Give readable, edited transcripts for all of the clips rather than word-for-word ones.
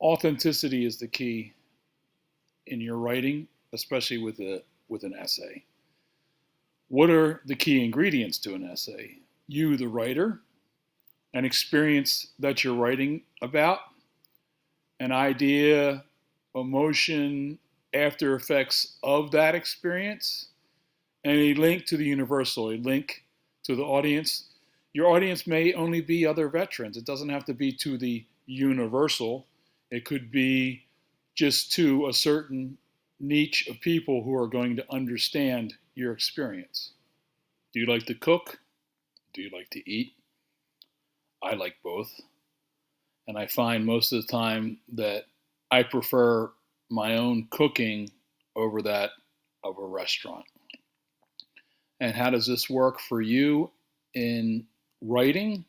Authenticity is the key in your writing, especially with an essay. What are the key ingredients to an essay? You, the writer, an experience that you're writing about, an idea, emotion, after effects of that experience, and a link to the universal, a link to the audience. Your audience may only be other veterans. It doesn't have to be to the universal. It could be just to a certain niche of people who are going to understand your experience. Do you like to cook? Do you like to eat? I like both. And I find most of the time that I prefer my own cooking over that of a restaurant. And how does this work for you in writing?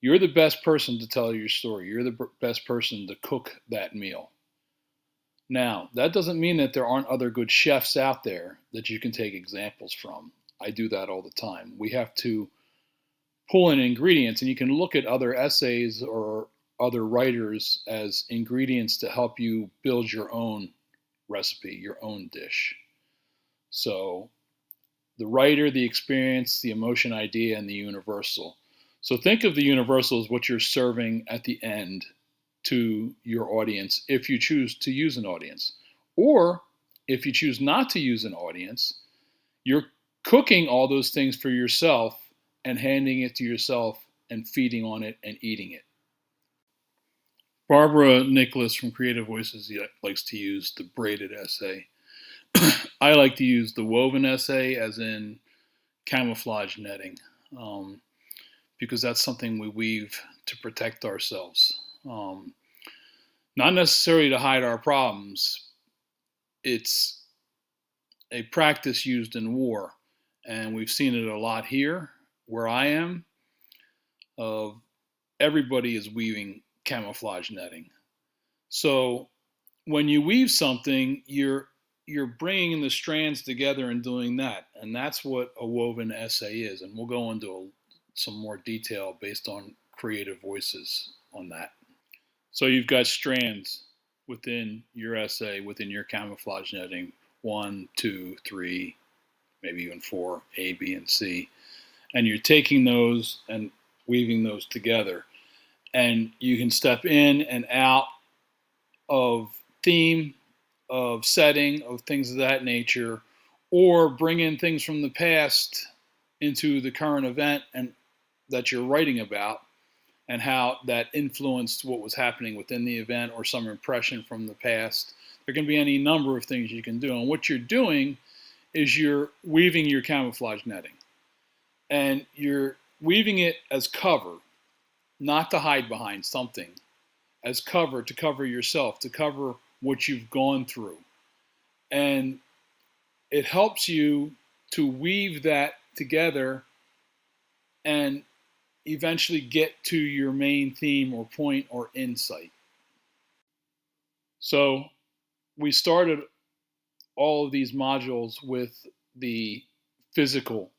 You're the best person to tell your story. You're the best person to cook that meal. Now, that doesn't mean that there aren't other good chefs out there that you can take examples from. I do that all the time. We have to pull in ingredients, and you can look at other essays or other writers as ingredients to help you build your own recipe, your own dish. So the writer, the experience, the emotion, idea, and the universal. So think of the universal as what you're serving at the end to your audience if you choose to use an audience. Or if you choose not to use an audience, you're cooking all those things for yourself and handing it to yourself and feeding on it and eating it. Barbara Nicholas from Creative Voices likes to use the braided essay. I like to use the woven essay, as in camouflage netting, because that's something we weave to protect ourselves. Not necessarily to hide our problems. It's a practice used in war, and we've seen it a lot here where I am. Of everybody is weaving camouflage netting. So when you weave something, you're bringing the strands together and doing that, and that's what a woven essay is. And we'll go into some more detail based on Creative Voices on that. So you've got strands within your essay, within your camouflage netting, 1, 2, 3, maybe even 4, A, B, and C, and you're taking those and weaving those together. And you can step in and out of theme, of setting, of things of that nature, or bring in things from the past into the current event and that you're writing about, and how that influenced what was happening within the event or some impression from the past. There can be any number of things you can do. And what you're doing is you're weaving your camouflage netting. And you're weaving it as cover, not to hide behind something, as cover to cover yourself, to cover what you've gone through. And it helps you to weave that together and eventually get to your main theme or point or insight. So we started all of these modules with the physical,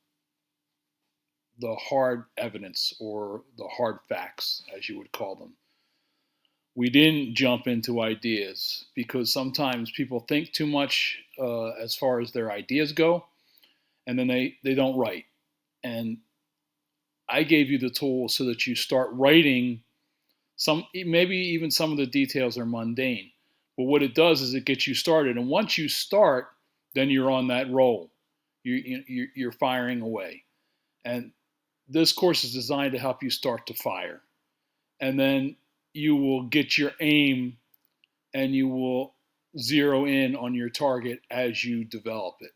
the hard evidence, or the hard facts, as you would call them. We didn't jump into ideas because sometimes people think too much as far as their ideas go, and then they don't write. And I gave you the tools so that you start writing. Maybe even some of the details are mundane, but what it does is it gets you started. And once you start, then you're on that roll. You're firing away. And this course is designed to help you start to fire. And then you will get your aim and you will zero in on your target as you develop it.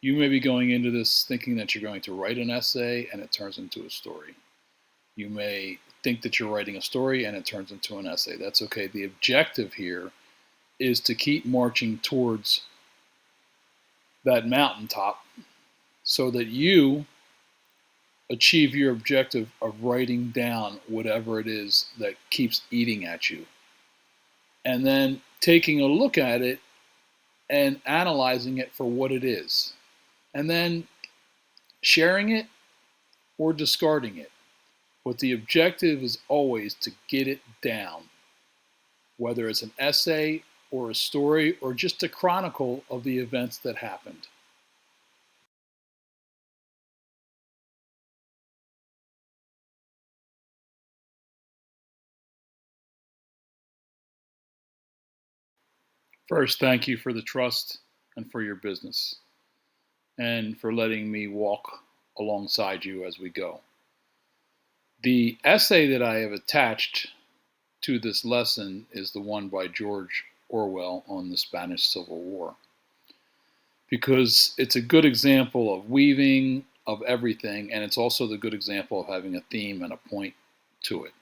You may be going into this thinking that you're going to write an essay and it turns into a story. You may think that you're writing a story and it turns into an essay. That's okay. The objective here is to keep marching towards that mountaintop so that you achieve your objective of writing down whatever it is that keeps eating at you. And then taking a look at it and analyzing it for what it is. And then sharing it or discarding it. But the objective is always to get it down, whether it's an essay or a story or just a chronicle of the events that happened. First, thank you for the trust and for your business and for letting me walk alongside you as we go. The essay that I have attached to this lesson is the one by George Orwell on the Spanish Civil War, because it's a good example of weaving of everything, and it's also the good example of having a theme and a point to it.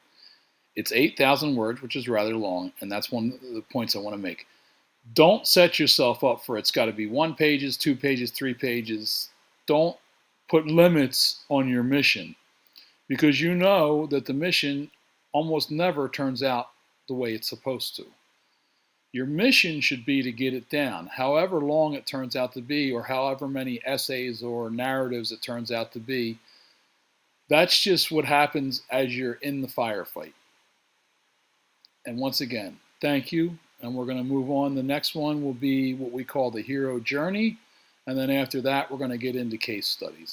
It's 8,000 words, which is rather long, and that's one of the points I want to make. Don't set yourself up for it's got to be 1 page, 2 pages, 3 pages. Don't put limits on your mission, because you know that the mission almost never turns out the way it's supposed to. Your mission should be to get it down, however long it turns out to be, or however many essays or narratives it turns out to be. That's just what happens as you're in the firefight. And once again, thank you. And we're going to move on. The next one will be what we call the hero journey. And then after that, we're going to get into case studies.